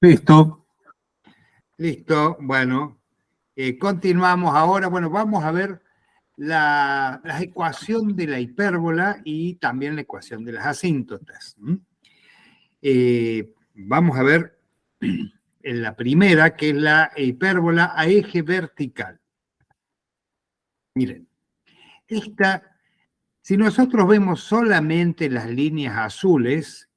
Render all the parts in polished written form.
Listo. Listo. Bueno, continuamos ahora. Bueno, vamos a ver la ecuación de la hipérbola y también la ecuación de las asíntotas. Vamos a ver en la primera, que es la hipérbola a eje vertical. Miren, si nosotros vemos solamente las líneas azules,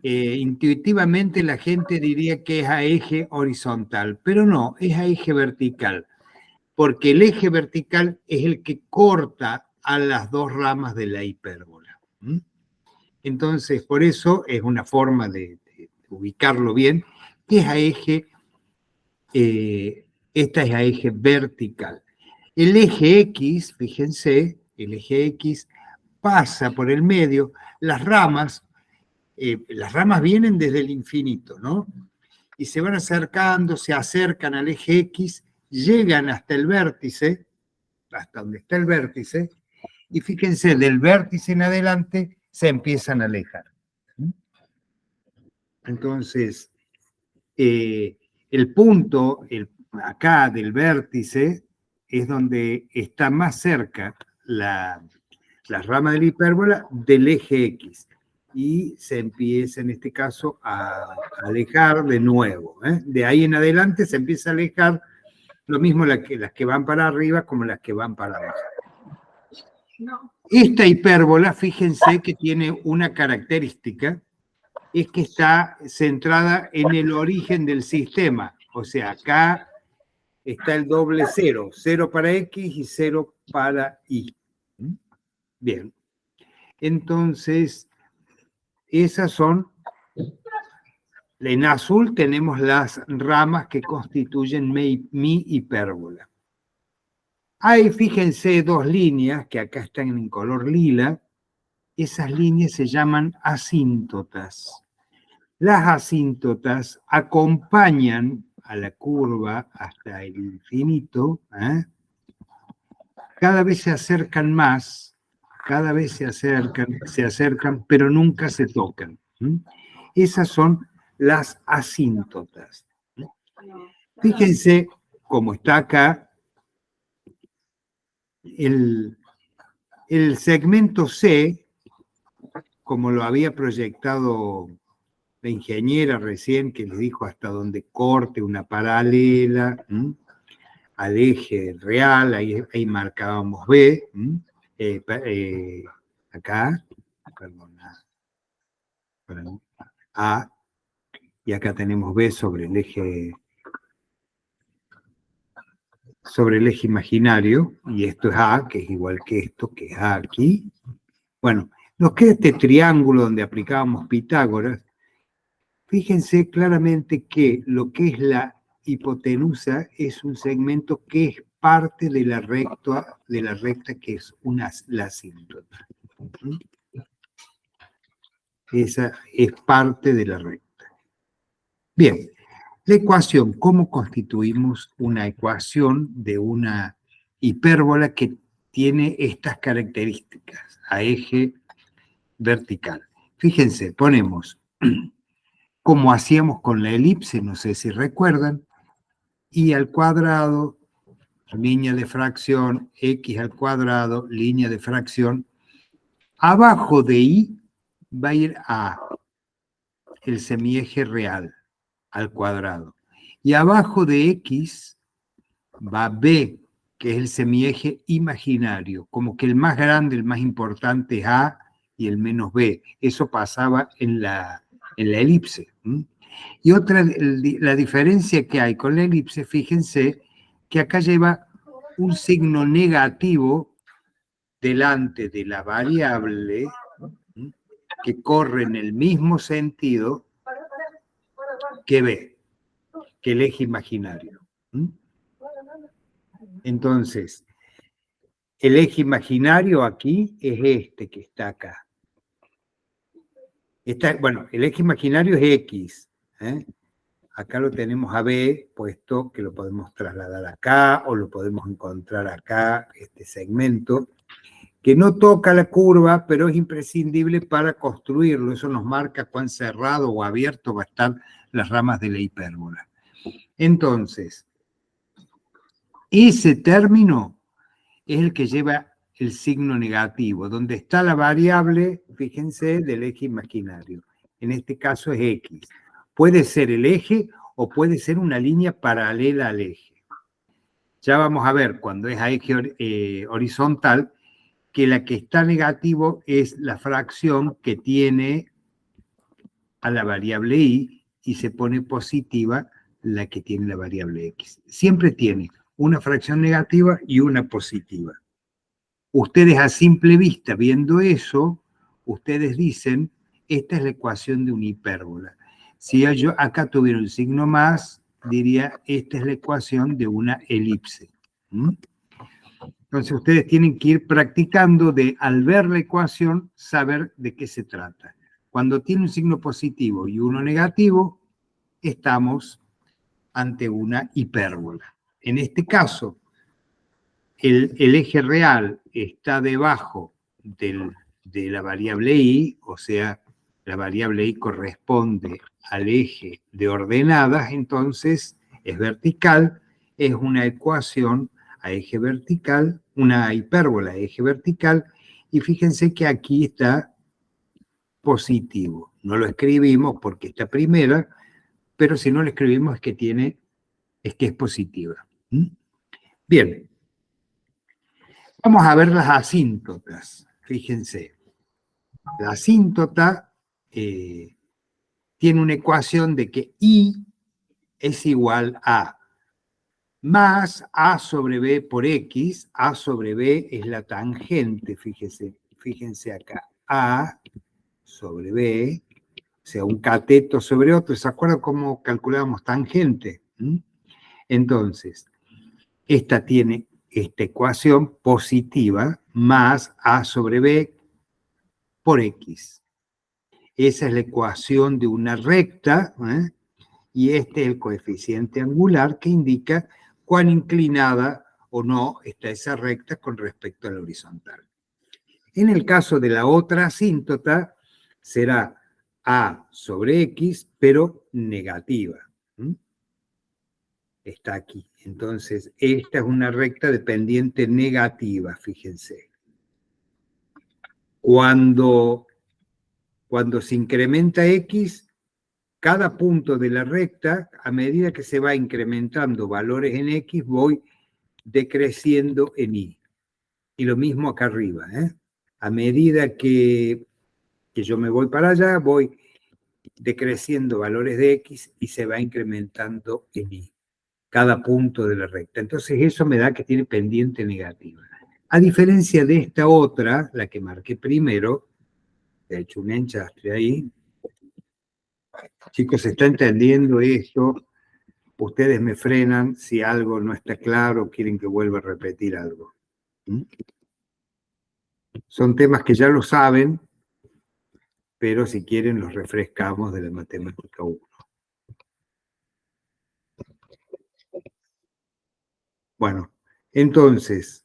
intuitivamente la gente diría que es a eje horizontal, pero no, es a eje vertical, porque el eje vertical es el que corta a las dos ramas de la hipérbola. Entonces, por eso es una forma de ubicarlo bien, que es a eje, esta es a eje vertical. El eje X, fíjense, el eje X pasa por el medio, las ramas vienen desde el infinito, ¿no? Y se van acercando, se acercan al eje X, llegan hasta el vértice, hasta donde está el vértice, y fíjense, del vértice en adelante se empiezan a alejar. Entonces, el punto acá del vértice es donde está más cerca la rama de la hipérbola del eje X. Y se empieza en este caso a alejar de nuevo. De ahí en adelante se empieza a alejar lo mismo las que van para arriba como las que van para abajo. Esta hipérbola, fíjense que tiene una característica, es que está centrada en el origen del sistema. O sea, acá está el doble cero, 0 para X y 0 para Y. Bien. Entonces, esas son, en azul tenemos las ramas que constituyen mi hipérbola. Hay, fíjense, dos líneas que acá están en color lila. Esas líneas se llaman asíntotas. Las asíntotas acompañan a la curva hasta el infinito. Cada vez se acercan más, cada vez se acercan, pero nunca se tocan. Esas son las asíntotas. Fíjense cómo está acá el segmento C, como lo había proyectado la ingeniera recién, que les dijo hasta donde corte una paralela al eje real, ahí marcábamos B, acá, perdón, A, y acá tenemos B sobre el eje imaginario, y esto es A, que es igual que esto, que es A aquí. Bueno, nos queda este triángulo donde aplicábamos Pitágoras. Fíjense claramente que lo que es la hipotenusa es un segmento que es parte de la recta que es la asíntota. Esa es parte de la recta. Bien, la ecuación, ¿cómo constituimos una ecuación de una hipérbola que tiene estas características a eje vertical? Fíjense, ponemos, como hacíamos con la elipse, no sé si recuerdan, y al cuadrado, línea de fracción, x al cuadrado, línea de fracción. Abajo de y va a ir a, el semieje real, al cuadrado. Y abajo de x va b, que es el semieje imaginario, como que el más grande, el más importante es a y el menos b. Eso pasaba en la elipse. Y otra, la diferencia que hay con la elipse, fíjense que acá lleva un signo negativo delante de la variable que corre en el mismo sentido que B, que el eje imaginario. Entonces, el eje imaginario aquí es este que está acá. Bueno, el eje imaginario es X. Acá lo tenemos a B, puesto que lo podemos trasladar acá o lo podemos encontrar acá, este segmento, que no toca la curva, pero es imprescindible para construirlo. Eso nos marca cuán cerrado o abierto va a estar las ramas de la hipérbola. Entonces, ese término es el que lleva el signo negativo, donde está la variable, fíjense, del eje imaginario. En este caso es X. Puede ser el eje o puede ser una línea paralela al eje. Ya vamos a ver cuando es a eje horizontal que la que está negativo es la fracción que tiene a la variable y se pone positiva la que tiene la variable X. Siempre tiene una fracción negativa y una positiva. Ustedes a simple vista, viendo eso, ustedes dicen, esta es la ecuación de una hipérbola. Si yo acá tuviera un signo más, diría, esta es la ecuación de una elipse. Entonces ustedes tienen que ir practicando de, al ver la ecuación, saber de qué se trata. Cuando tiene un signo positivo y uno negativo, estamos ante una hipérbola. En este caso, el eje real está debajo de la variable y, o sea, la variable y corresponde al eje de ordenadas, entonces es vertical, es una ecuación a eje vertical, una hipérbola a eje vertical, y fíjense que aquí está positivo. No lo escribimos porque está primera, pero si no lo escribimos es que es positiva. Bien. Vamos a ver las asíntotas. Fíjense, la asíntota tiene una ecuación de que I es igual a más A sobre B por X. A sobre B es la tangente, fíjense acá. A sobre B, o sea, un cateto sobre otro. ¿Se acuerdan cómo calculábamos tangente? Entonces, esta tiene esta ecuación positiva más A sobre B por X. Esa es la ecuación de una recta, y este es el coeficiente angular que indica cuán inclinada o no está esa recta con respecto a la horizontal. En el caso de la otra asíntota, será A sobre X, pero negativa. Está aquí. Entonces, esta es una recta de pendiente negativa, fíjense. Cuando se incrementa X, cada punto de la recta, a medida que se va incrementando valores en X, voy decreciendo en Y. Y lo mismo acá arriba. A medida que yo me voy para allá, voy decreciendo valores de X y se va incrementando en Y. Cada punto de la recta. Entonces eso me da que tiene pendiente negativa. A diferencia de esta otra, la que marqué primero, he hecho un enchastre ahí. Chicos, ¿se está entendiendo esto? Ustedes me frenan si algo no está claro, quieren que vuelva a repetir algo. Son temas que ya lo saben, pero si quieren los refrescamos de la matemática 1. Bueno, entonces,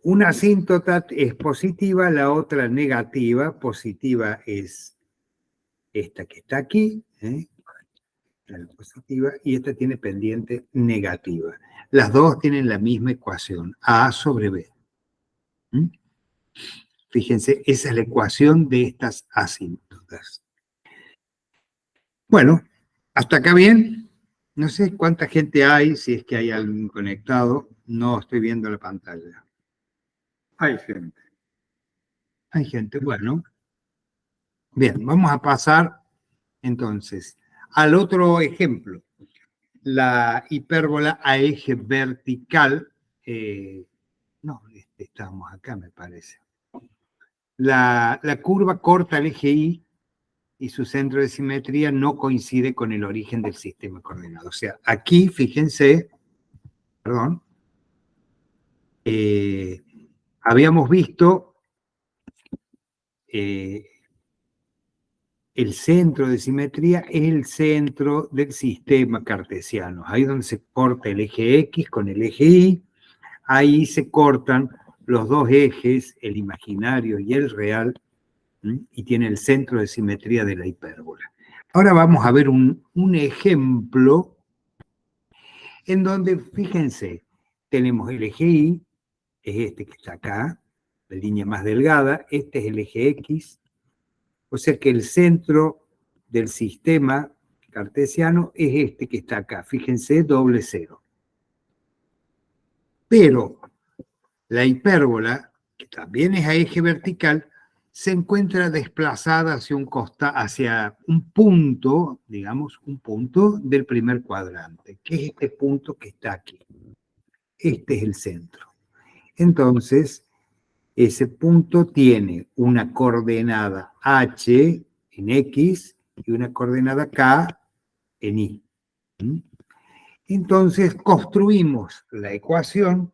una asíntota es positiva, la otra negativa. Positiva es esta que está aquí, la positiva, y esta tiene pendiente negativa. Las dos tienen la misma ecuación, A sobre B. Fíjense, esa es la ecuación de estas asíntotas. Bueno, hasta acá bien. No sé cuánta gente hay, si es que hay alguien conectado. No estoy viendo la pantalla. Hay gente. Hay gente, bueno. Bien, vamos a pasar entonces al otro ejemplo. La hipérbola a eje vertical. No, estamos acá, me parece. La curva corta el eje y su centro de simetría no coincide con el origen del sistema coordenado. O sea, aquí, fíjense, perdón, habíamos visto el centro de simetría es el centro del sistema cartesiano. Ahí donde se corta el eje X con el eje Y, ahí se cortan los dos ejes, el imaginario y el real, y tiene el centro de simetría de la hipérbola. Ahora vamos a ver un ejemplo en donde, fíjense, tenemos el eje Y, es este que está acá, la línea más delgada, este es el eje X, o sea que el centro del sistema cartesiano es este que está acá, fíjense, doble cero. Pero la hipérbola, que también es a eje vertical, se encuentra desplazada hacia un punto, digamos, un punto del primer cuadrante, que es este punto que está aquí. Este es el centro. Entonces, ese punto tiene una coordenada h en x y una coordenada k en y. Entonces, construimos la ecuación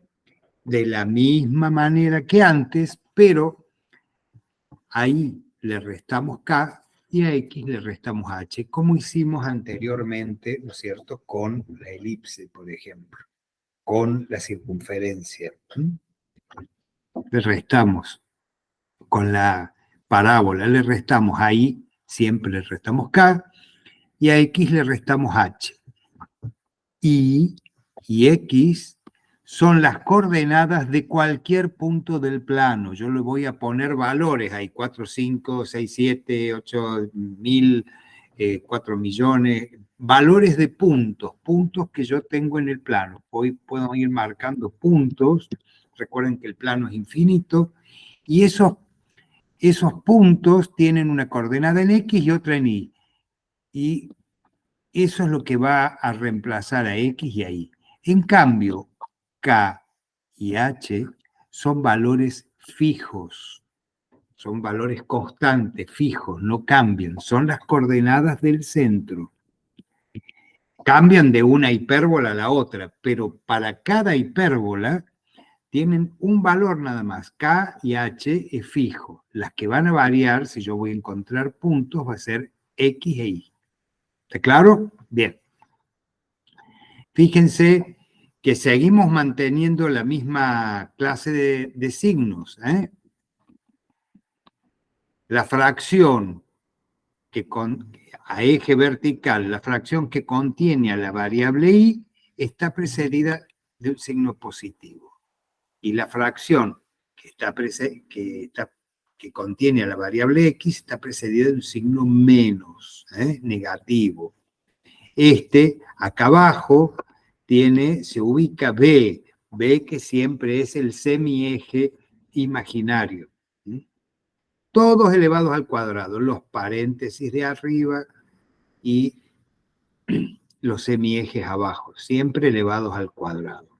de la misma manera que antes, pero ahí le restamos k y a x le restamos h, como hicimos anteriormente, ¿no es cierto?, con la elipse, por ejemplo, con la circunferencia. Le restamos con la parábola, le restamos ahí, siempre le restamos k, y a x le restamos h. Y x son las coordenadas de cualquier punto del plano. Yo le voy a poner valores ahí, 4, 5, 6, 7, 8 mil, 4 millones, valores de puntos que yo tengo en el plano. Hoy puedo ir marcando puntos, recuerden que el plano es infinito, y esos puntos tienen una coordenada en x y otra en y. Y eso es lo que va a reemplazar a x y a y. En cambio, k y h son valores fijos, son valores constantes, fijos, no cambian, son las coordenadas del centro. Cambian de una hipérbola a la otra, pero para cada hipérbola tienen un valor nada más. K y H es fijo. Las que van a variar, si yo voy a encontrar puntos, va a ser X e Y. ¿Está claro? Bien. Fíjense que seguimos manteniendo la misma clase de signos. La fracción a eje vertical, la fracción que contiene a la variable y está precedida de un signo positivo. Y la fracción que contiene a la variable x está precedida de un signo menos, negativo. Acá abajo, se ubica b que siempre es el semieje imaginario. Todos elevados al cuadrado, los paréntesis de arriba y los semiejes abajo, siempre elevados al cuadrado.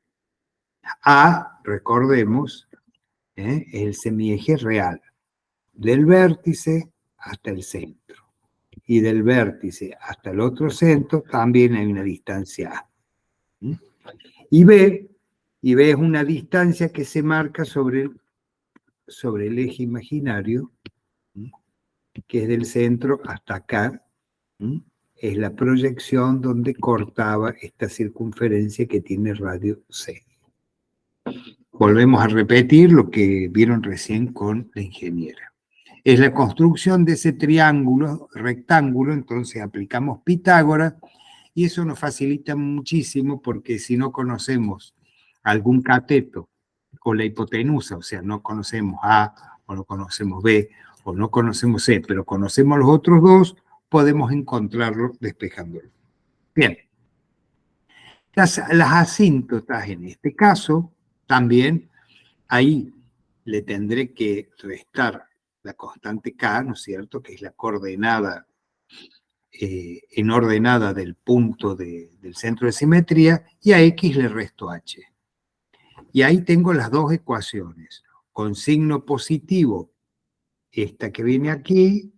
A, recordemos, es el semieje real, del vértice hasta el centro. Y del vértice hasta el otro centro también hay una distancia A. Y B es una distancia que se marca sobre el eje imaginario, que es del centro hasta acá. Es la proyección donde cortaba esta circunferencia que tiene radio C. Volvemos a repetir lo que vieron recién con la ingeniera. Es la construcción de ese triángulo, rectángulo, entonces aplicamos Pitágoras y eso nos facilita muchísimo porque si no conocemos algún cateto o la hipotenusa, o sea, no conocemos A o no conocemos B o no conocemos C, pero conocemos los otros dos, podemos encontrarlo despejándolo. Bien. Las asíntotas en este caso también ahí le tendré que restar la constante k, ¿no es cierto?, que es la coordenada en ordenada del punto del centro de simetría, y a x le resto h. Y ahí tengo las dos ecuaciones, con signo positivo, esta que viene aquí,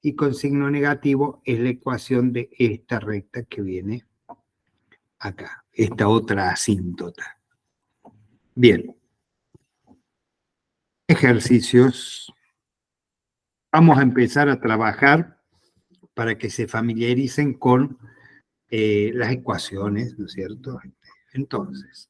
y con signo negativo es la ecuación de esta recta que viene acá, esta otra asíntota. Bien. Ejercicios. Vamos a empezar a trabajar para que se familiaricen con las ecuaciones, ¿no es cierto? Entonces,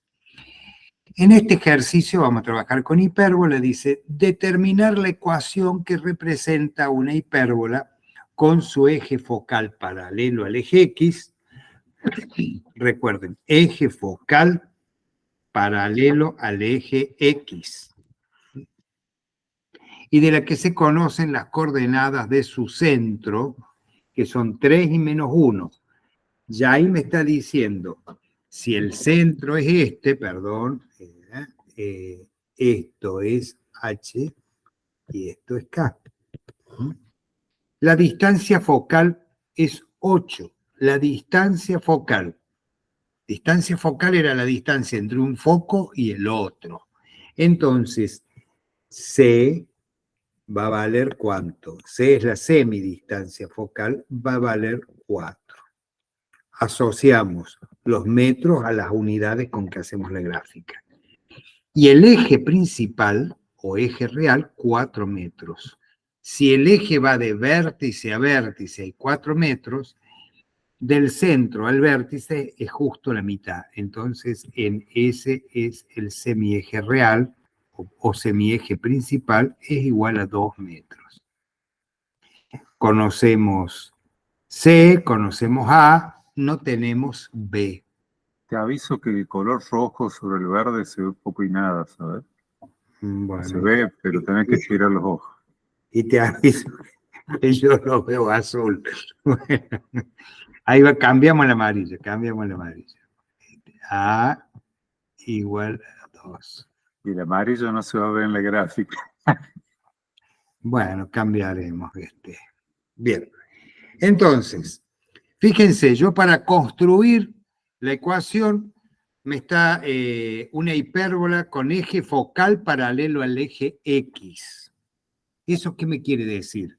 En este ejercicio vamos a trabajar con hipérbola. Dice, determinar la ecuación que representa una hipérbola con su eje focal paralelo al eje X. Recuerden, eje focal paralelo al eje X. Y de la que se conocen las coordenadas de su centro, que son 3 y menos 1. Ya ahí me está diciendo, si el centro es este, perdón, esto es H y esto es K. La distancia focal es 8. La distancia focal era la distancia entre un foco y el otro. Entonces, C va a valer ¿cuánto? C es la semidistancia focal, va a valer 4. Asociamos los metros a las unidades con que hacemos la gráfica. Y el eje principal, o eje real, 4 metros. Si el eje va de vértice a vértice y 4 metros, del centro al vértice es justo la mitad. Entonces, ese es el semieje real, o semieje principal, es igual a 2 metros. Conocemos C, conocemos A, no tenemos B. Te aviso que el color rojo sobre el verde se ve poco y nada, ¿sabes? Bueno, se ve, pero tenés que girar los ojos. Y te aviso que yo lo veo azul. Bueno, ahí va, cambiamos el amarillo. A igual a 2. Y el amarillo no se va a ver en la gráfica. Bueno, cambiaremos este. Bien. Entonces, fíjense, yo para construir la ecuación me está una hipérbola con eje focal paralelo al eje X. ¿Eso qué me quiere decir?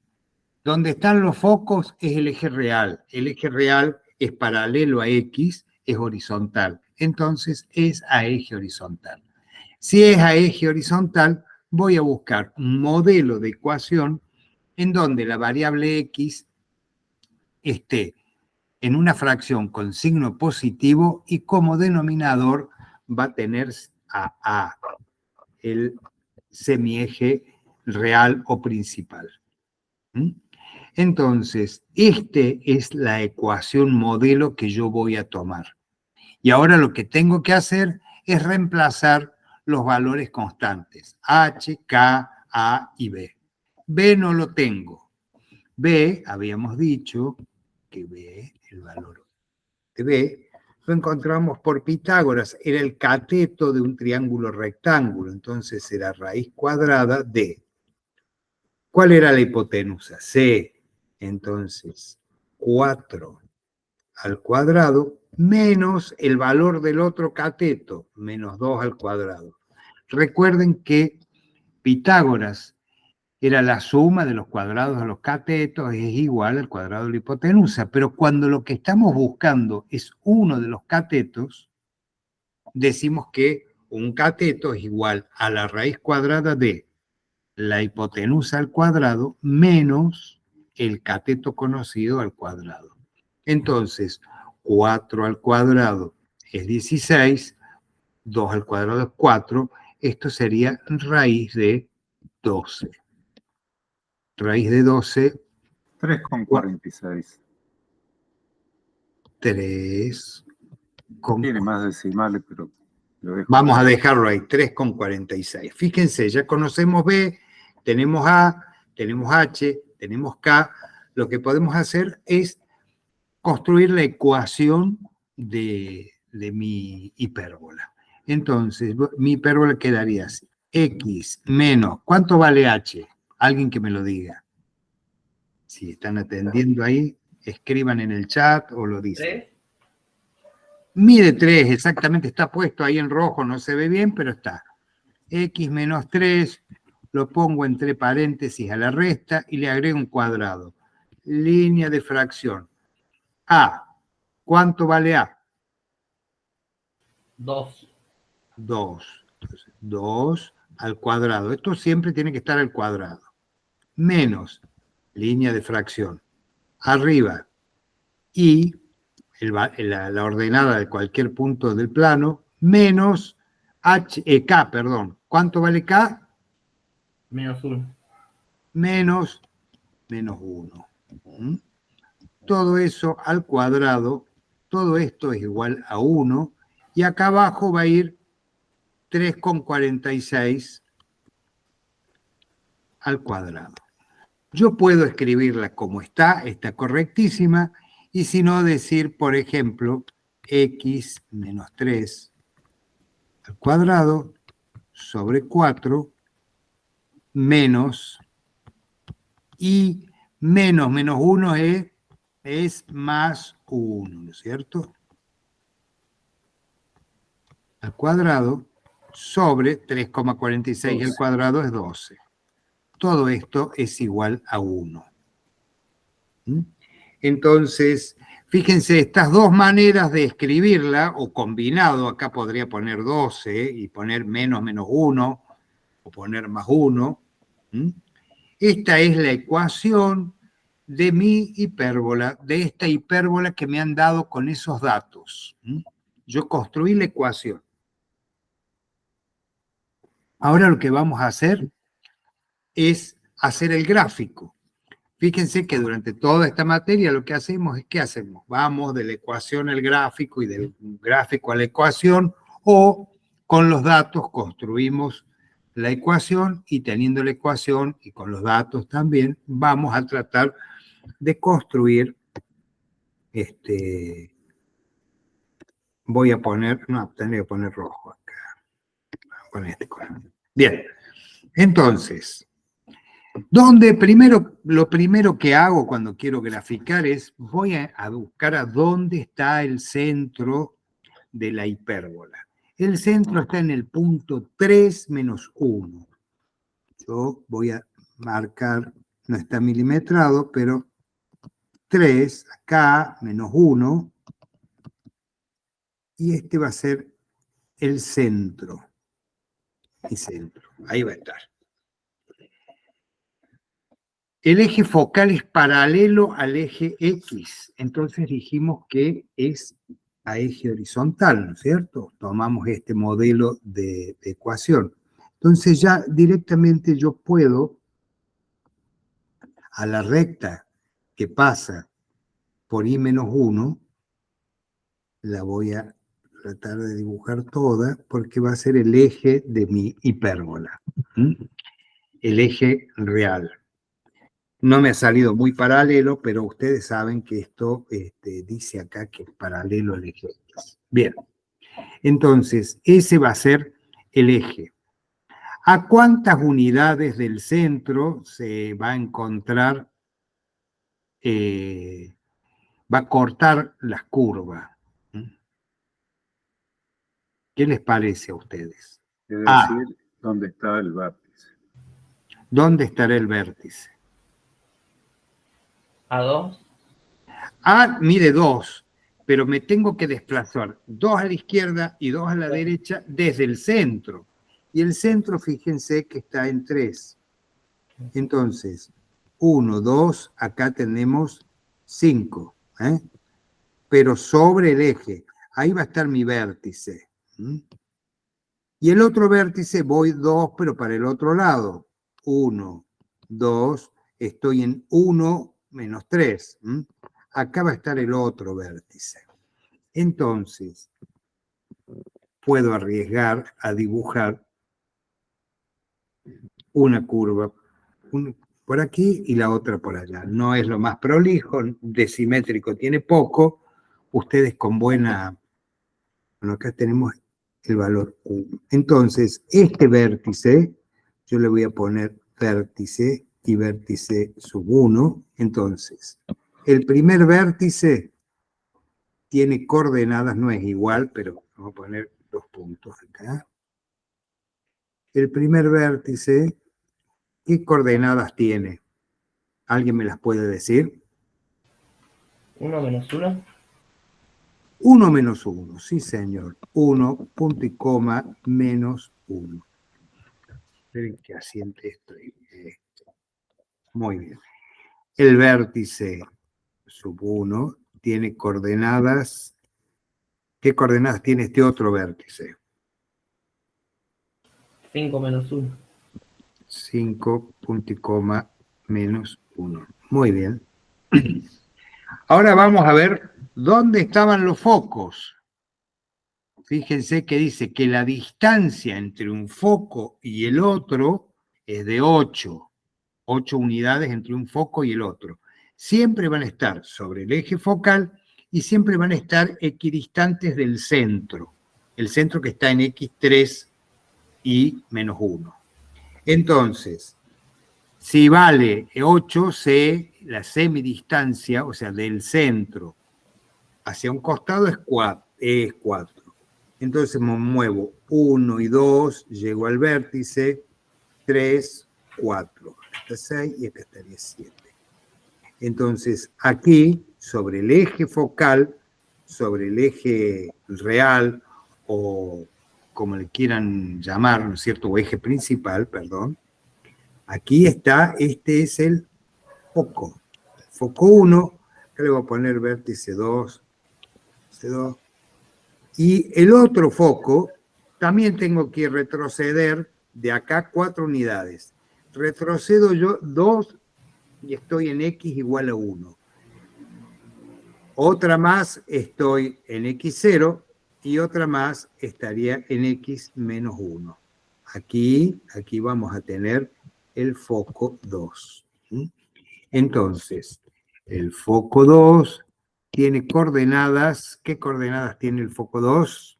Donde están los focos es el eje real. El eje real es paralelo a X, es horizontal. Entonces es a eje horizontal. Si es a eje horizontal, voy a buscar un modelo de ecuación en donde la variable X esté en una fracción con signo positivo y como denominador va a tener a el semieje real o principal. Entonces, esta es la ecuación modelo que yo voy a tomar. Y ahora lo que tengo que hacer es reemplazar los valores constantes, H, K, A y B. B no lo tengo. B, habíamos dicho que B, el valor de B, lo encontramos por Pitágoras, era el cateto de un triángulo rectángulo, entonces era raíz cuadrada de. ¿Cuál era la hipotenusa? C. Entonces, 4 al cuadrado menos el valor del otro cateto, menos 2 al cuadrado. Recuerden que Pitágoras era la suma de los cuadrados de los catetos, es igual al cuadrado de la hipotenusa, pero cuando lo que estamos buscando es uno de los catetos, decimos que un cateto es igual a la raíz cuadrada de la hipotenusa al cuadrado menos el cateto conocido al cuadrado. Entonces, 4 al cuadrado es 16, 2 al cuadrado es 4, esto sería raíz de 12. Raíz de 12. 3,46. 3. Tiene más decimales, pero lo dejo. Vamos a dejarlo ahí, 3,46. Fíjense, ya conocemos B, tenemos A, tenemos H, tenemos K. Lo que podemos hacer es construir la ecuación de mi hipérbola. Entonces, mi hipérbola quedaría así. X menos, ¿cuánto vale H? Alguien que me lo diga. Si están atendiendo ahí, escriban en el chat o lo dicen. 3. Mide 3, exactamente, está puesto ahí en rojo, no se ve bien, pero está. X menos 3, lo pongo entre paréntesis a la resta y le agrego un cuadrado. Línea de fracción. A. ¿Cuánto vale A? 2. 2. Entonces, 2 al cuadrado. Esto siempre tiene que estar al cuadrado. Menos, línea de fracción. Arriba. Y la ordenada de cualquier punto del plano, menos K, perdón. ¿Cuánto vale K? Menos 1. Menos 1. ¿Mm? Todo eso al cuadrado, todo esto es igual a 1, y acá abajo va a ir 3,46 al cuadrado. Yo puedo escribirla como está correctísima, y si no decir, por ejemplo, x menos 3 al cuadrado sobre 4 menos, y menos 1 es más 1, ¿no es cierto? Al cuadrado sobre 3,46 al cuadrado es 12. Todo esto es igual a 1. Entonces, fíjense, estas dos maneras de escribirla, o combinado, acá podría poner 12 y poner menos 1, o poner más 1. Esta es la ecuación de mi hipérbola, de esta hipérbola que me han dado con esos datos. Yo construí la ecuación. Ahora lo que vamos a hacer es hacer el gráfico. Fíjense que durante toda esta materia lo que hacemos es, ¿qué hacemos? Vamos de la ecuación al gráfico y del gráfico a la ecuación, o con los datos construimos la ecuación, y teniendo la ecuación y con los datos también vamos a tratar de construir, voy a poner, no, tendría que poner rojo acá, con este color. Bien, entonces, lo primero que hago cuando quiero graficar es, voy a buscar a dónde está el centro de la hipérbola. El centro está en el punto 3 menos 1. Yo voy a marcar, no está milimetrado, pero 3 acá, menos 1, y este va a ser el centro. Y centro, ahí va a estar. El eje focal es paralelo al eje X, entonces dijimos que es a eje horizontal, ¿no es cierto? Tomamos este modelo de ecuación. Entonces ya directamente yo puedo, a la recta que pasa por I menos 1, la voy a tratar de dibujar toda, porque va a ser el eje de mi hipérbola, el eje real. No me ha salido muy paralelo, pero ustedes saben que esto dice acá que es paralelo al eje X. Bien, entonces ese va a ser el eje. ¿A cuántas unidades del centro se va a encontrar, va a cortar las curvas? ¿Qué les parece a ustedes? Es decir, ¿dónde está el vértice? ¿Dónde estará el vértice? A2. Mide 2, pero me tengo que desplazar 2 a la izquierda y 2 a la derecha desde el centro. Y el centro, fíjense que está en 3. Entonces, 1, 2, acá tenemos 5. Pero sobre el eje, ahí va a estar mi vértice. Y el otro vértice voy 2, pero para el otro lado. 1, 2, estoy en 1 menos 3. Acá va a estar el otro vértice. Entonces, puedo arriesgar a dibujar una curva por aquí y la otra por allá. No es lo más prolijo, decimétrico tiene poco. Ustedes con buena... Bueno, acá tenemos el valor 1. Entonces, este vértice, yo le voy a poner vértice y vértice sub 1. Entonces, el primer vértice tiene coordenadas, no es igual, pero vamos a poner 2 puntos acá. El primer vértice, ¿qué coordenadas tiene? ¿Alguien me las puede decir? 1 menos 1. 1 menos 1, sí señor. 1, punto y coma, menos 1. Esperen que asiente esto. Muy bien. El vértice sub 1 tiene coordenadas. ¿Qué coordenadas tiene este otro vértice? 5 menos 1. 5 punto y coma menos 1. Muy bien. Ahora vamos a ver dónde estaban los focos. Fíjense que dice que la distancia entre un foco y el otro es de 8. 8 unidades entre un foco y el otro. Siempre van a estar sobre el eje focal y siempre van a estar equidistantes del centro. El centro que está en x3 y menos 1. Entonces, si vale 8, sé la semidistancia, o sea, del centro hacia un costado es 4. Entonces me muevo 1 y 2, llego al vértice, 3, 4. Acá está 6 y acá estaría 7. Entonces, aquí, sobre el eje focal, sobre el eje real, o como le quieran llamar, ¿no es cierto? O eje principal, perdón. Aquí está, este es el foco. El foco 1, acá le voy a poner vértice 2, C2. Y el otro foco, también tengo que retroceder de acá 4 unidades. Retrocedo yo 2 y estoy en x igual a 1. Otra más estoy en x0 y otra más estaría en x menos 1. Aquí vamos a tener el foco 2. Entonces, el foco 2 tiene coordenadas. ¿Qué coordenadas tiene el foco 2?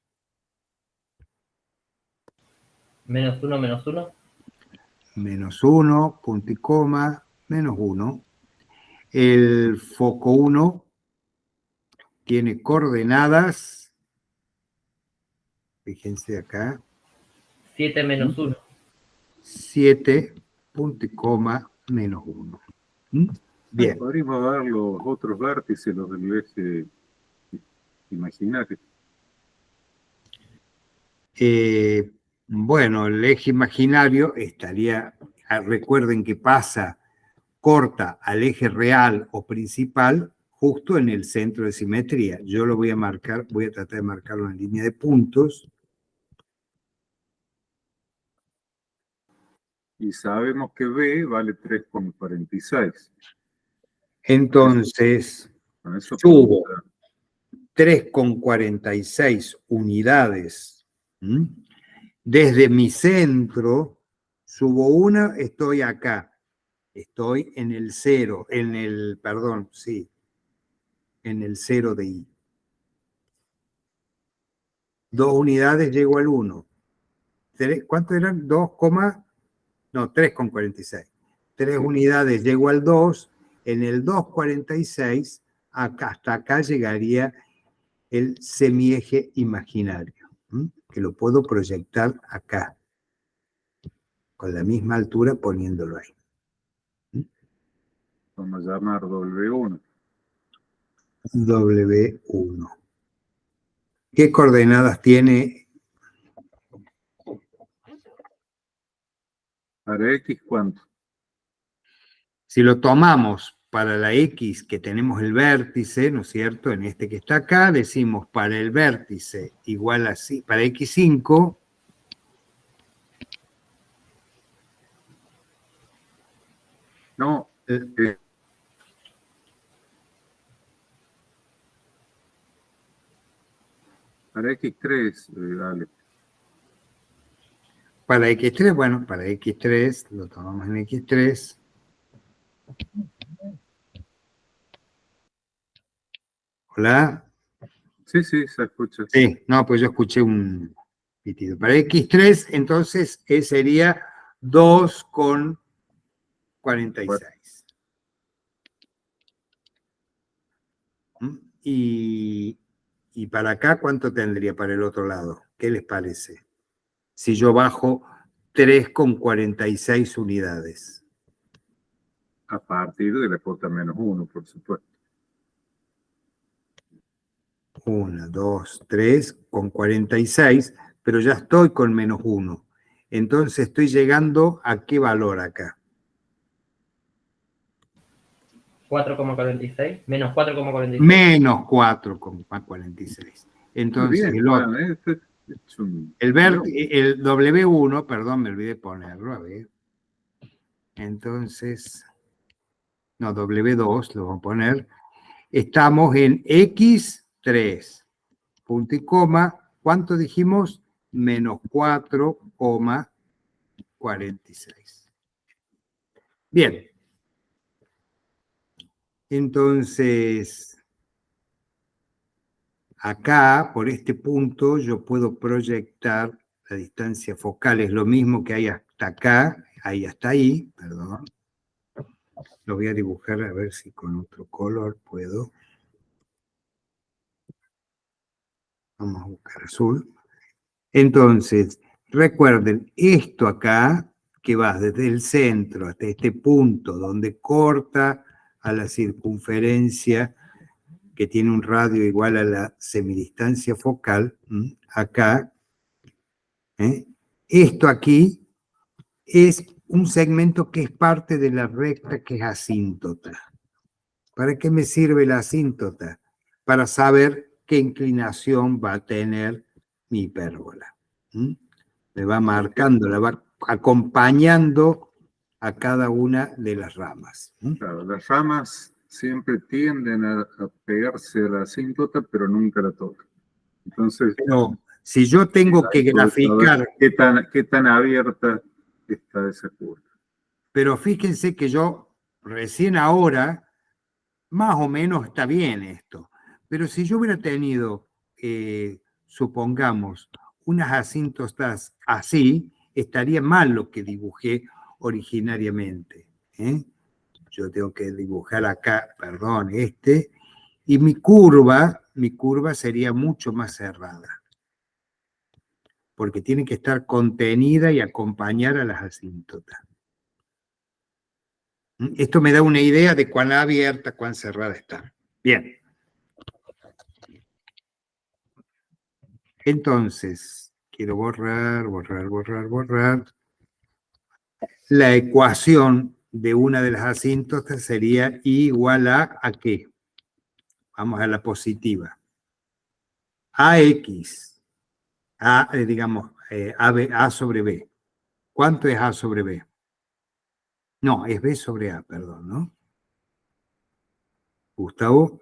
Menos 1, menos 1. Menos 1, punto y coma, menos 1. El foco 1 tiene coordenadas, fíjense acá, 7 menos 1. 7, punto y coma, menos 1. Bien. Podríamos dar los otros vértices, los del eje imaginario. Bueno, el eje imaginario estaría, recuerden que corta al eje real o principal justo en el centro de simetría. Yo lo voy a marcar, voy a tratar de marcarlo en línea de puntos. Y sabemos que B vale 3,46. Entonces, Con eso subo podemos 3,46 unidades. Desde mi centro, subo una, estoy acá. Estoy en el 0, en el 0 de I. 2 unidades llego al 1. ¿Cuánto eran? 3,46. 3 unidades llego al 2. En el 2,46, hasta acá llegaría el semieje imaginario, que lo puedo proyectar acá, con la misma altura poniéndolo ahí. vamos a llamar W1. W1. ¿Qué coordenadas tiene? Para X, ¿cuánto? Si lo tomamos para la X que tenemos el vértice, ¿no es cierto? En este que está acá, decimos para el vértice igual a, para X5, No, para X3, dale. para X3, bueno, para X3, lo tomamos en X3. Hola. Sí, sí, se escucha. Sí, no, pues yo escuché un pitido. Para X3, entonces, sería 2,46. Y para acá, ¿cuánto tendría para el otro lado? ¿Qué les parece? Si yo bajo 3,46 unidades. A partir de la cota menos 1, por supuesto. 1, 2, 3,46, pero ya estoy con menos 1. Entonces estoy llegando a qué valor acá. 4,46. Menos 4,46. Menos 4,46. Muy Entonces bien, el otro. Juan, Es un- El W1, perdón, me olvidé ponerlo, a ver. Entonces, no, W2 lo vamos a poner. Estamos en X3, punto y coma. ¿Cuánto dijimos? Menos 4,46. Bien. Entonces, acá, por este punto, yo puedo proyectar la distancia focal. Es lo mismo que hay hasta acá, ahí hasta ahí, perdón. Lo voy a dibujar a ver si con otro color puedo. Vamos a buscar azul. Entonces, recuerden, esto acá, que va desde el centro hasta este punto donde corta a la circunferencia que tiene un radio igual a la semidistancia focal, acá, esto aquí es un segmento que es parte de la recta que es asíntota. ¿Para qué me sirve la asíntota? Para saber qué inclinación va a tener mi hipérbola. Me va marcando, la va acompañando a cada una de las ramas. Claro, las ramas siempre tienden a pegarse a la asíntota, pero nunca la tocan. Entonces, Pero si yo tengo que ahí podés saber graficar, qué tan abierta está esa curva. pero fíjense que yo recién ahora, más o menos está bien esto, pero si yo hubiera tenido, supongamos, unas asíntotas así, estaría mal lo que dibujé originariamente. Yo tengo que dibujar acá, perdón, y mi curva sería mucho más cerrada, porque tiene que estar contenida y acompañar a las asíntotas. Esto me da una idea de cuán abierta, cuán cerrada está. Bien. Entonces, quiero borrar. La ecuación de una de las asíntotas sería I igual ¿a qué? Vamos a la positiva. AX, digamos, A sobre B. ¿Cuánto es A sobre B? No, es B sobre A, perdón, ¿no? Gustavo,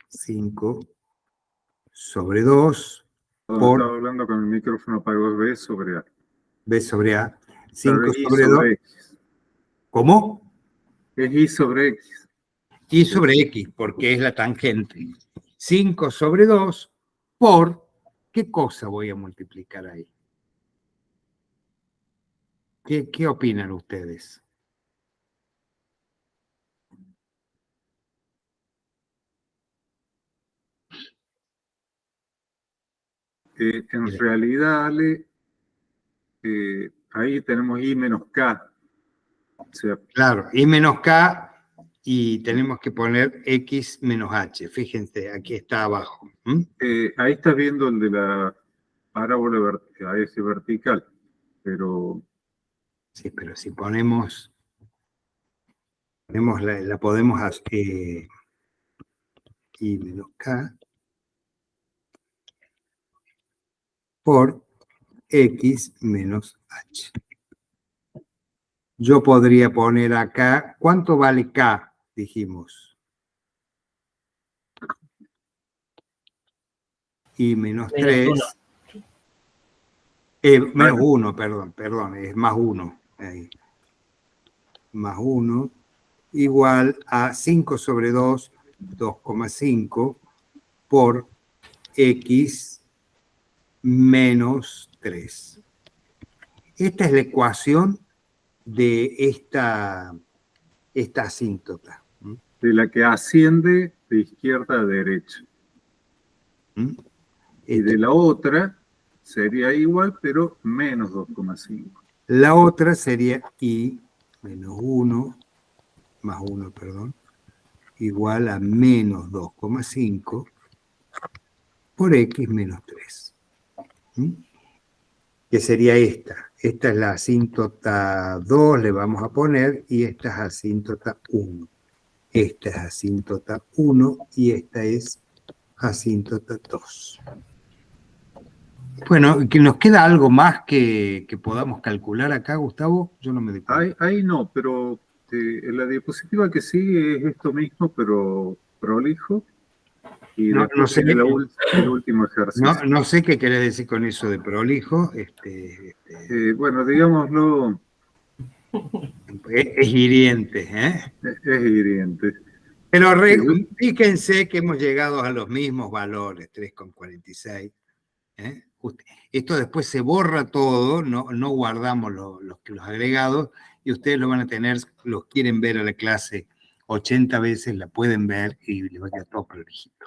5 sobre 2 Cuando por estaba hablando con el micrófono apagado, B sobre A. B sobre A. Claro, 5 es I sobre 2. sobre X. ¿Cómo? Es I sobre X. Y sobre X, porque es la tangente. 5 sobre 2 por, ¿qué cosa voy a multiplicar ahí? ¿Qué opinan ustedes? En Mira, realidad, Ale, ahí tenemos I menos K. O sea, claro, I menos K y tenemos que poner X menos H. Fíjense, aquí está abajo. ahí estás viendo el de la parábola a eje vertical, pero Sí, pero si ponemos la podemos hacer I menos K por X menos H. Yo podría poner acá, ¿cuánto vale K? Dijimos. Y menos 3. Menos 1, perdón, es más 1. Más 1 igual a 5 sobre 2, 2,5 por X menos 3. Esta es la ecuación de esta asíntota. de la que asciende de izquierda a derecha. Y de la otra sería igual, pero menos 2,5. La otra sería I menos 1, más 1, perdón, igual a menos 2,5 por X menos 3. Que sería esta. Esta es la asíntota 2, le vamos a poner, y esta es asíntota 1. Esta es asíntota 1 y esta es asíntota 2. Bueno, ¿que nos queda algo más que podamos calcular acá, Gustavo? Yo no me doy cuenta. Ahí no, pero en la diapositiva que sigue es esto mismo, pero prolijo. Y No después sé, viene el último ejercicio. no sé qué querés decir con eso de prolijo. Bueno, digámoslo, Es hiriente, ¿eh? es hiriente. Pero Sí, fíjense que hemos llegado a los mismos valores, 3,46. ¿Eh? Esto después se borra todo, no guardamos los agregados y ustedes lo van a tener, los quieren ver a la clase 80 veces, la pueden ver y les va a quedar todo prolijito.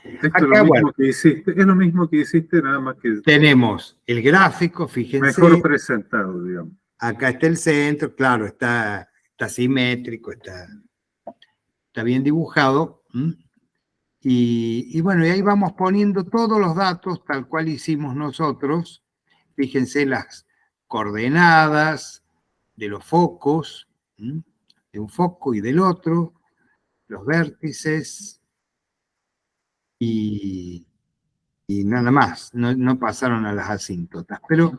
esto es lo Acá, bueno, mismo que hiciste, es lo mismo que hiciste, nada más que tenemos el gráfico, mejor fíjense, presentado, digamos. acá está el centro, claro, está simétrico, está bien dibujado. Y bueno, y ahí vamos poniendo todos los datos tal cual hicimos nosotros. Fíjense las coordenadas de los focos, de un foco y del otro, los vértices y nada más, no pasaron a las asíntotas. Pero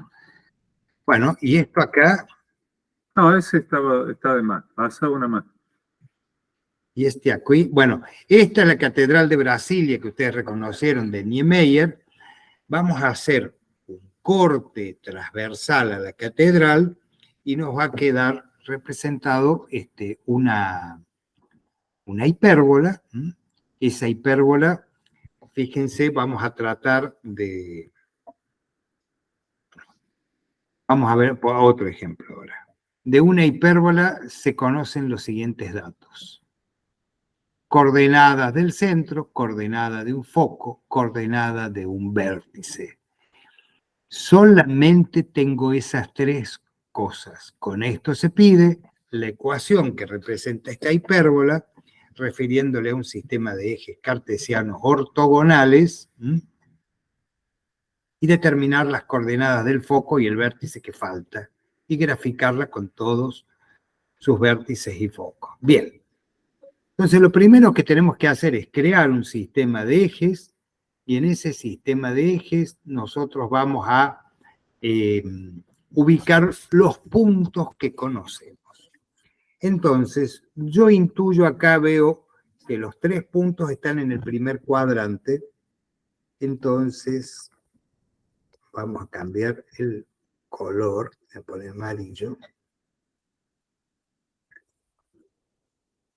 bueno, y esto acá No, ese está de más, pasa una más. y este aquí, bueno, esta es la Catedral de Brasilia que ustedes reconocieron de Niemeyer. Vamos a hacer un corte transversal a la catedral y nos va a quedar representado una hipérbola. Esa hipérbola, fíjense, vamos a tratar de... Vamos a ver otro ejemplo ahora. De una hipérbola se conocen los siguientes datos. Coordenadas del centro, coordenada de un foco, coordenada de un vértice. Solamente tengo esas tres cosas. Con esto se pide la ecuación que representa esta hipérbola, refiriéndole a un sistema de ejes cartesianos ortogonales, y determinar las coordenadas del foco y el vértice que falta, y graficarla con todos sus vértices y focos. Bien, entonces lo primero que tenemos que hacer es crear un sistema de ejes, y en ese sistema de ejes nosotros vamos a ubicar los puntos que conocemos. Entonces, yo intuyo acá, veo que los 3 puntos están en el primer cuadrante, entonces vamos a cambiar el color, voy a poner amarillo.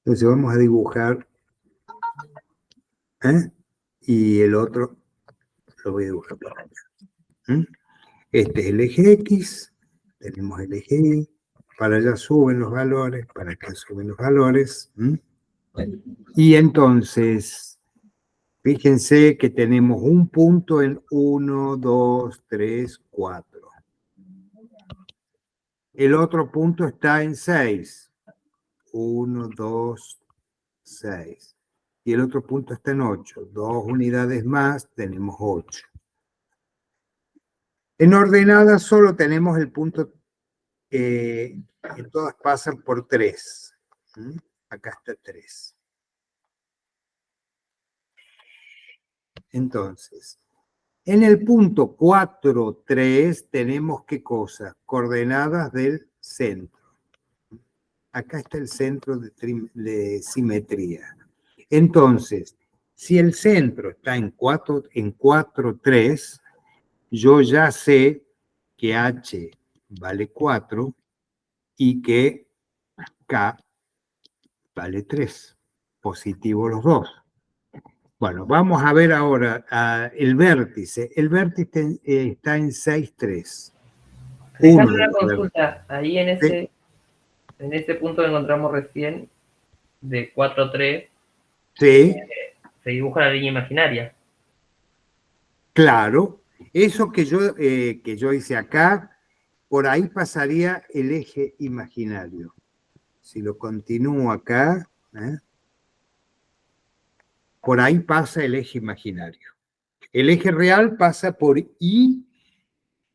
Entonces vamos a dibujar, y el otro lo voy a dibujar por acá. Este es el eje X, tenemos el eje Y, para allá suben los valores, para acá suben los valores. Y entonces, fíjense que tenemos un punto en 1, 2, 3, 4. El otro punto está en 6. 1, 2, 6. Y el otro punto está en 8. 2 unidades más, tenemos 8. En ordenadas solo tenemos el punto que todas pasan por 3. Acá está 3. Entonces, en el punto 4, 3 tenemos ¿qué cosa? Coordenadas del centro. Acá está el centro de simetría. Entonces, si el centro está en 4, 3, yo ya sé que H vale 4 y que K vale 3. Positivo los dos. Bueno, vamos a ver ahora el vértice. El vértice está en 6, 3. Dejando una consulta, ahí en ese punto que encontramos recién, de 4, 3, Sí, se dibuja la línea imaginaria. claro. Eso que yo hice acá, por ahí pasaría el eje imaginario. Si lo continúo acá, por ahí pasa el eje imaginario. El eje real pasa por I.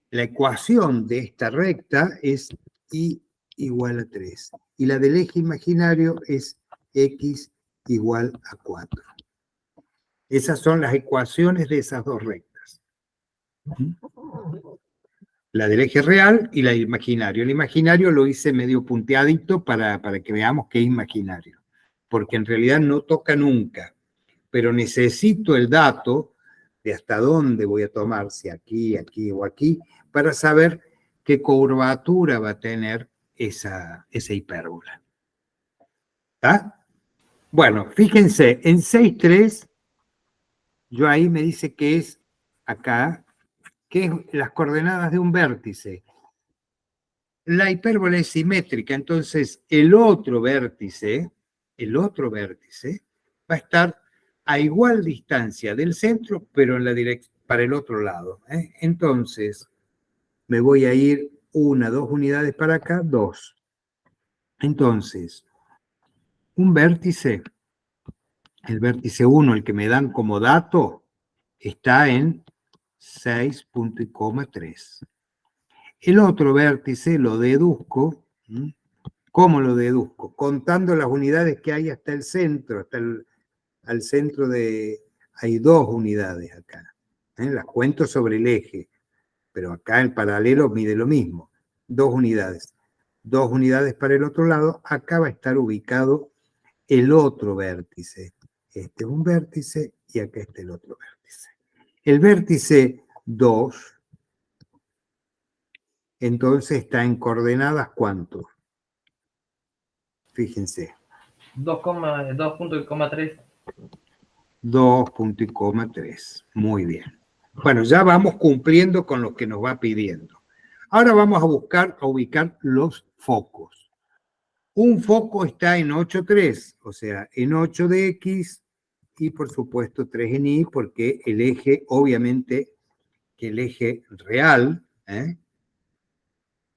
La ecuación de esta recta es I igual a 3. Y la del eje imaginario es X igual a 4. Esas son las ecuaciones de esas dos rectas. La del eje real y la imaginario. El imaginario lo hice medio punteadito para que veamos que es imaginario, porque en realidad no toca nunca, pero necesito el dato de hasta dónde voy a tomar, si aquí, aquí o aquí, para saber qué curvatura va a tener esa hipérbola. ¿Está? Bueno, fíjense, en 6.3, yo ahí me dice que es acá, que es las coordenadas de un vértice. La hipérbola es simétrica, entonces el otro vértice va a estar a igual distancia del centro, pero en la para el otro lado. Entonces, me voy a ir 1, 2 unidades para acá, 2. Entonces, un vértice, el vértice 1, el que me dan como dato, está en 6,3. El otro vértice lo deduzco. ¿Cómo lo deduzco? Contando las unidades que hay hasta el centro, al centro hay 2 unidades acá. Las cuento sobre el eje, pero acá el paralelo mide lo mismo. 2 unidades. 2 unidades para el otro lado. Acá va a estar ubicado el otro vértice. Este es un vértice y acá está el otro vértice. El vértice 2, entonces está en coordenadas ¿cuánto? Fíjense. 2,3. 2,3. Muy bien. Bueno, ya vamos cumpliendo con lo que nos va pidiendo. Ahora vamos a ubicar los focos. Un foco está en 8,3, o sea, en 8 de X y por supuesto 3 en Y, porque el eje, obviamente, que el eje real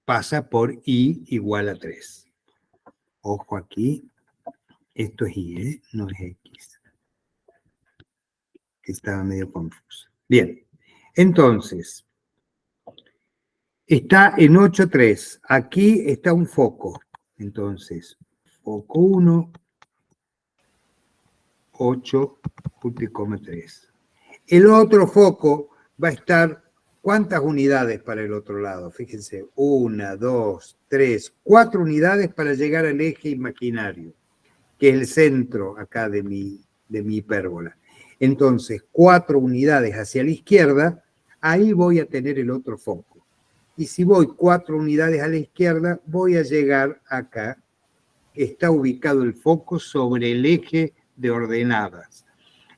pasa por Y igual a 3. Ojo aquí, esto es Y, no es X. Estaba medio confuso. Bien, entonces, está en 8,3. Aquí está un foco. Entonces, foco 1, 8,3. El otro foco va a estar, ¿cuántas unidades para el otro lado? Fíjense, 1, 2, 3, 4 unidades para llegar al eje imaginario, que es el centro acá de mi hipérbola. Entonces, 4 unidades hacia la izquierda, ahí voy a tener el otro foco. Y si voy 4 unidades a la izquierda, voy a llegar acá. Está ubicado el foco sobre el eje de ordenadas.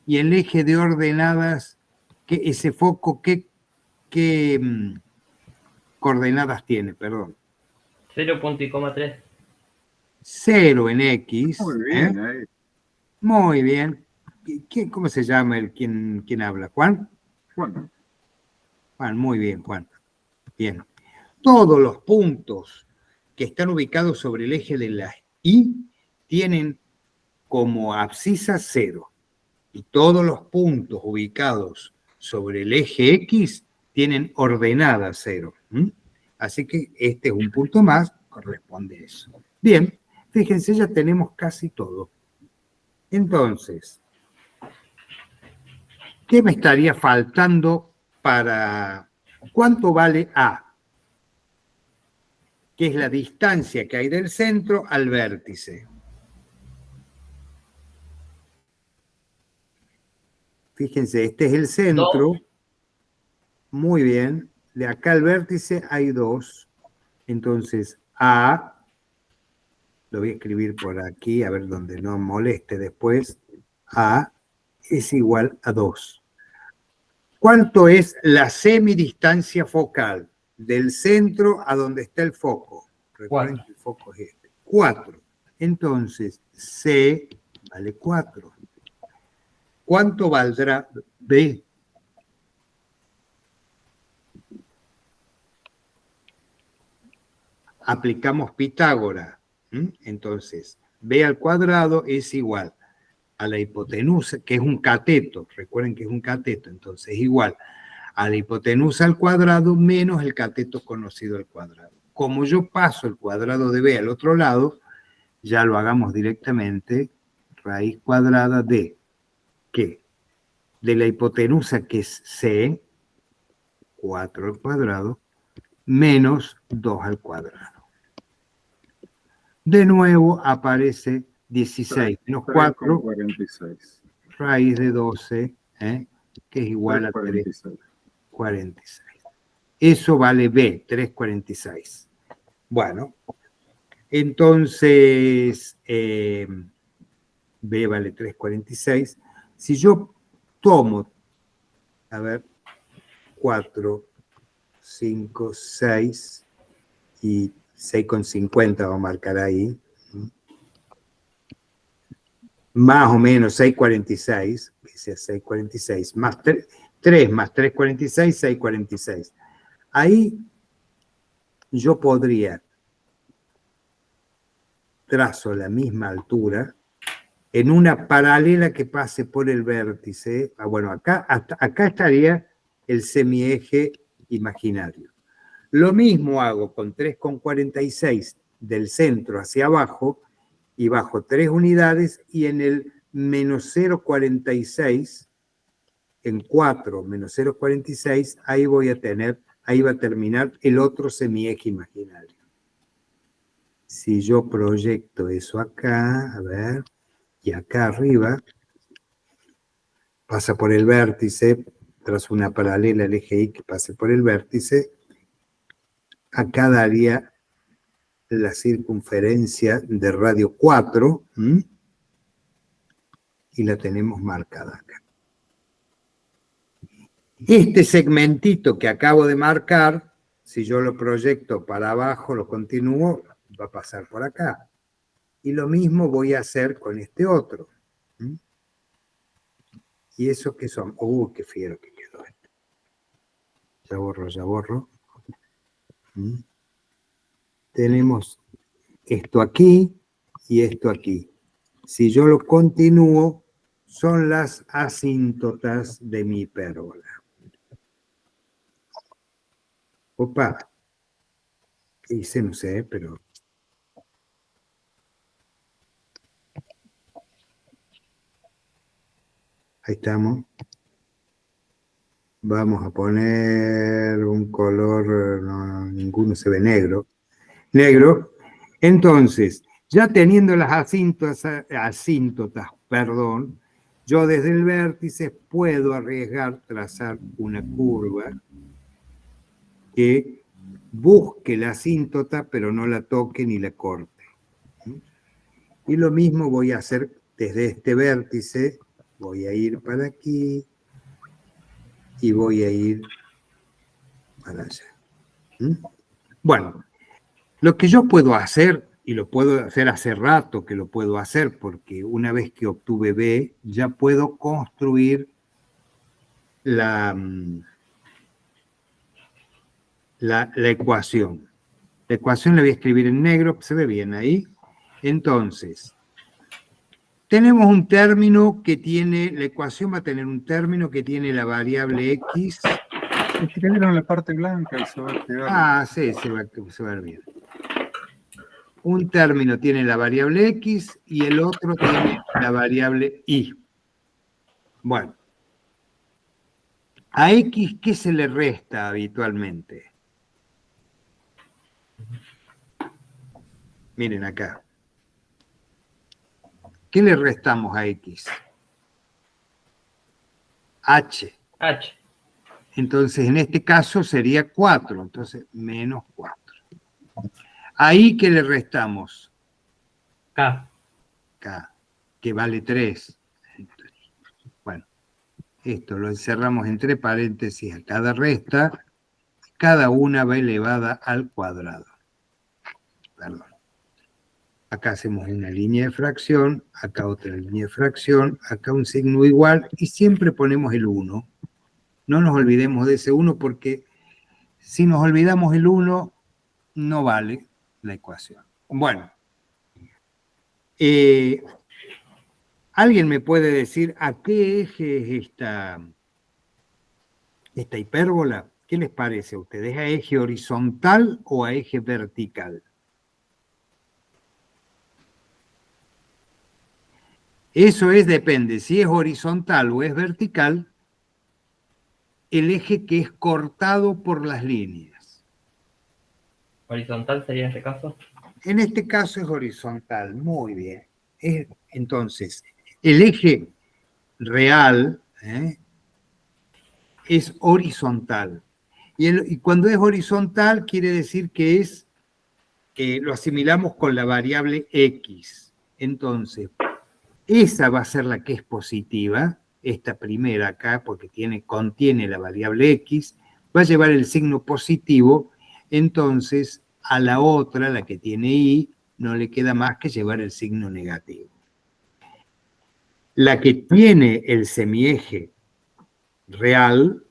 Y el eje de ordenadas, ese foco, ¿qué coordenadas tiene? Perdón. 0,3. 0 en X. Muy bien, ahí. Muy bien. ¿Cómo se llama quién habla? ¿Juan? Bueno, Juan, muy bien, Juan. Bien. Todos los puntos que están ubicados sobre el eje de la Y tienen como abscisa 0. Y todos los puntos ubicados sobre el eje X tienen ordenada 0. Así que este es un punto más, corresponde a eso. Bien, fíjense, ya tenemos casi todo. Entonces, ¿qué me estaría faltando para cuánto vale A? Que es la distancia que hay del centro al vértice. Fíjense, este es el centro. 2. Muy bien. De acá al vértice hay 2. Entonces, A, lo voy a escribir por aquí, a ver donde no moleste después. A es igual a 2. ¿Cuánto es la semidistancia focal del centro a donde está el foco? Recuerden que el foco es este. 4. Entonces, C vale 4. ¿Cuánto valdrá B? Aplicamos Pitágoras. Entonces, B al cuadrado es igual a la hipotenusa, que es un cateto. Recuerden que es un cateto. Entonces, es igual a la hipotenusa al cuadrado menos el cateto conocido al cuadrado. Como yo paso el cuadrado de B al otro lado, ya lo hagamos directamente. Raíz cuadrada de ¿qué? De la hipotenusa, que es C, 4 al cuadrado, menos 2 al cuadrado. De nuevo aparece 16 menos 4, 3,46. raíz de 12, que es igual a 3,46. 3,46. Eso vale B, 3,46. Bueno, entonces B vale 3,46. Si yo tomo, a ver, 4, 5, 6 y 6,50 vamos a marcar ahí. Más o menos 6,46, que sea 6,46, más 3 más 3,46, 6,46. Ahí yo podría, trazo la misma altura, en una paralela que pase por el vértice. Bueno, acá estaría el semieje imaginario. Lo mismo hago con 3,46 del centro hacia abajo y bajo 3 unidades, y en el menos 0,46, en 4 menos 0,46, ahí va a terminar el otro semieje imaginario. Si yo proyecto eso acá, a ver, y acá arriba, pasa por el vértice, tras una paralela al eje Y que pase por el vértice, acá daría la circunferencia de radio 4, y la tenemos marcada acá. Este segmentito que acabo de marcar, si yo lo proyecto para abajo, lo continúo, va a pasar por acá. Y lo mismo voy a hacer con este otro. ¿Y eso qué son? Qué fiero que quedó esto. Ya borro. Tenemos esto aquí y esto aquí. Si yo lo continúo, son las asíntotas de mi hipérbola. Opa, ¿qué hice? No sé, pero... Ahí estamos. Vamos a poner un color, no, ninguno se ve negro. Negro. Entonces, ya teniendo las asíntotas, yo desde el vértice puedo arriesgar trazar una curva que busque la asíntota, pero no la toque ni la corte. Y lo mismo voy a hacer desde este vértice. Voy a ir para aquí y voy a ir para allá. Bueno, lo que yo puedo hacer, y lo puedo hacer hace rato que lo puedo hacer, porque una vez que obtuve B, ya puedo construir la ecuación. La ecuación la voy a escribir en negro, se ve bien ahí. Entonces, tenemos un término que tiene, la ecuación va a tener un término que tiene la variable X. Escribieron la parte blanca y se va a quedar. Ah, sí, se va a ver bien. Un término tiene la variable X y el otro tiene la variable Y. Bueno, a X, ¿qué se le resta habitualmente? Miren acá. ¿Qué le restamos a X? H. H. Entonces, en este caso sería 4. Entonces, menos 4. Ahí, ¿qué le restamos? K. K, que vale 3. Bueno, esto lo encerramos entre paréntesis a cada resta. Cada una va elevada al cuadrado. Perdón. Acá hacemos una línea de fracción, acá otra línea de fracción, acá un signo igual, y siempre ponemos el 1. No nos olvidemos de ese 1, porque si nos olvidamos el 1, no vale la ecuación. Bueno, ¿alguien me puede decir a qué eje es esta hipérbola? ¿Qué les parece a ustedes? ¿A eje horizontal o a eje vertical? Eso depende, si es horizontal o es vertical, el eje que es cortado por las líneas. Horizontal sería en este caso. En este caso es horizontal, muy bien. Entonces, el eje real es horizontal. Y cuando es horizontal quiere decir que lo asimilamos con la variable x. Entonces, esa va a ser la que es positiva, esta primera acá, porque contiene la variable x, va a llevar el signo positivo, entonces a la otra, la que tiene y, no le queda más que llevar el signo negativo. La que tiene el semieje real,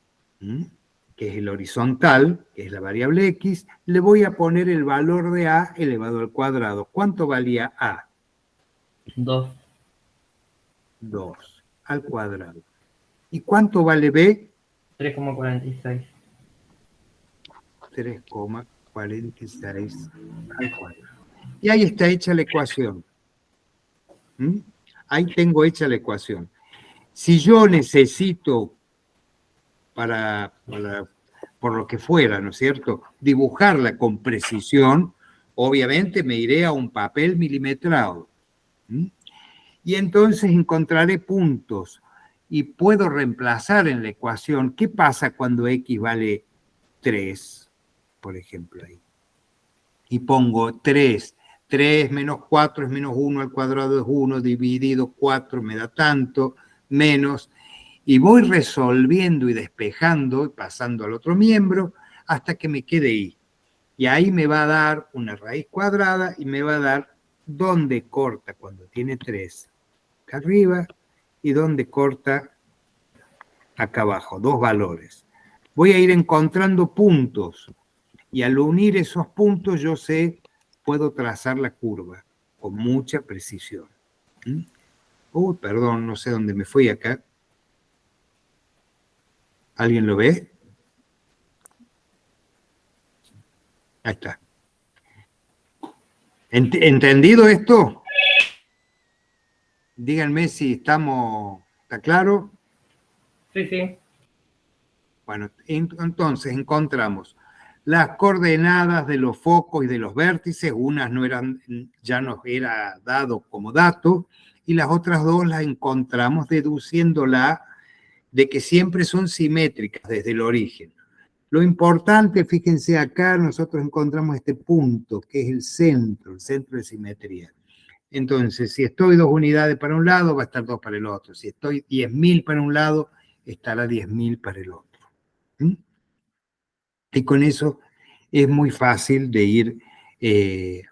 que es el horizontal, que es la variable x, le voy a poner el valor de a elevado al cuadrado. ¿Cuánto valía a? 2. 2 al cuadrado. ¿Y cuánto vale b? 3,46. 3,46 al cuadrado. Y ahí está hecha la ecuación. Ahí tengo hecha la ecuación. Si yo necesito, por lo que fuera, ¿no es cierto?, dibujarla con precisión, obviamente me iré a un papel milimetrado. Y entonces encontraré puntos y puedo reemplazar en la ecuación qué pasa cuando x vale 3, por ejemplo, ahí. Y pongo 3 menos 4 es menos 1 al cuadrado es 1, dividido 4 me da tanto, menos, y voy resolviendo y despejando y pasando al otro miembro hasta que me quede y. Y ahí me va a dar una raíz cuadrada y me va a dar dónde corta cuando tiene 3 acá arriba y dónde corta acá abajo, 2 valores. Voy a ir encontrando puntos y al unir esos puntos yo puedo trazar la curva con mucha precisión. Perdón, no sé dónde me fui acá. ¿Alguien lo ve? Ahí está. ¿Entendido esto? Díganme si ¿está claro? Sí, sí. Bueno, entonces encontramos las coordenadas de los focos y de los vértices, unas ya nos era dado como dato, y las otras dos las encontramos deduciéndola de que siempre son simétricas desde el origen. Lo importante, fíjense acá, nosotros encontramos este punto, que es el centro de simetría. Entonces, si estoy 2 unidades para un lado, va a estar 2 para el otro. Si estoy 10.000 para un lado, estará 10.000 para el otro. Y con eso es muy fácil de ir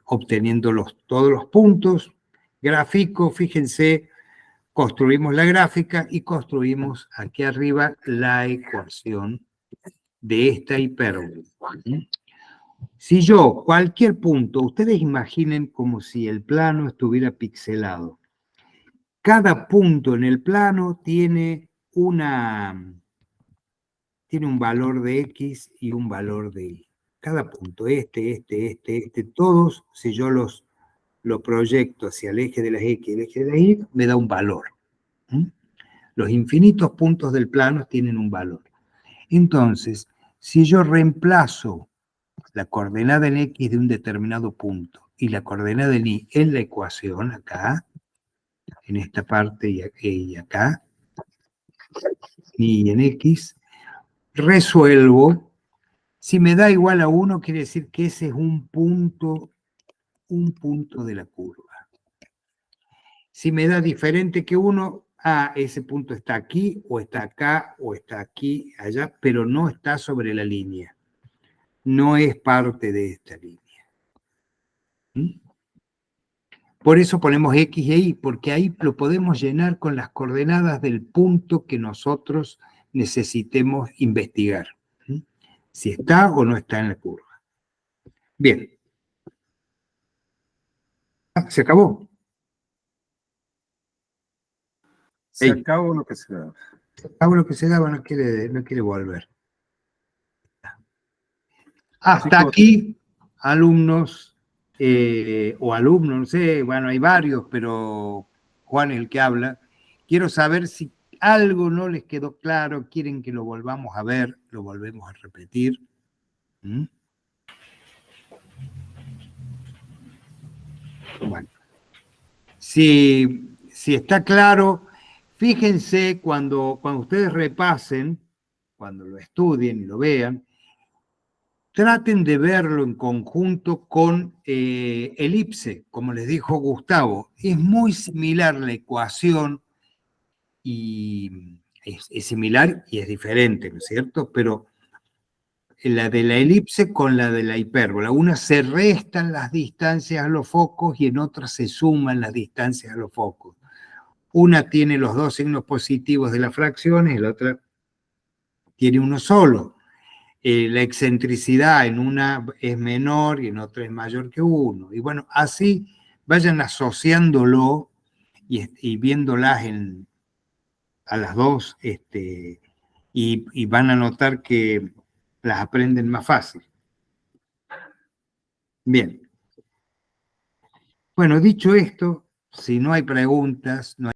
obteniendo todos los puntos. Gráfico, fíjense, construimos la gráfica y construimos aquí arriba la ecuación de esta hipérbole. Si yo, cualquier punto, ustedes imaginen como si el plano estuviera pixelado. Cada punto en el plano tiene un valor de X y un valor de Y. Cada punto, todos, si yo lo proyecto hacia el eje de las X y el eje de las Y, me da un valor. Los infinitos puntos del plano tienen un valor. Entonces, si yo reemplazo la coordenada en X de un determinado punto y la coordenada en Y en la ecuación, acá, en esta parte y acá, y en X, resuelvo. Si me da igual a 1, quiere decir que ese es un punto de la curva. Si me da diferente que 1, ese punto está aquí, o está acá, o está aquí, allá, pero no está sobre la línea. No es parte de esta línea. Por eso ponemos X e Y, porque ahí lo podemos llenar con las coordenadas del punto que nosotros necesitemos investigar. Si está o no está en la curva. Bien. ¿Se acabó? Se acabó lo que se da. Se acabó lo que se daba, no quiere volver. Hasta aquí, alumnos, o alumnos, no sé, bueno, hay varios, pero Juan es el que habla. Quiero saber si algo no les quedó claro, quieren que lo volvamos a ver, lo volvemos a repetir. ¿Mm? Bueno, si está claro, fíjense cuando ustedes repasen, cuando lo estudien y lo vean, traten de verlo en conjunto con elipse, como les dijo Gustavo. Es muy similar la ecuación y es similar y es diferente, ¿no es cierto? Pero la de la elipse con la de la hipérbola. Una se restan las distancias a los focos y en otra se suman las distancias a los focos. Una tiene los dos signos positivos de las fracciones y la otra tiene uno solo. La excentricidad en una es menor y en otra es mayor que 1. Y bueno, así vayan asociándolo y viéndolas a las dos y van a notar que las aprenden más fácil. Bien. Bueno, dicho esto, si no hay preguntas, no hay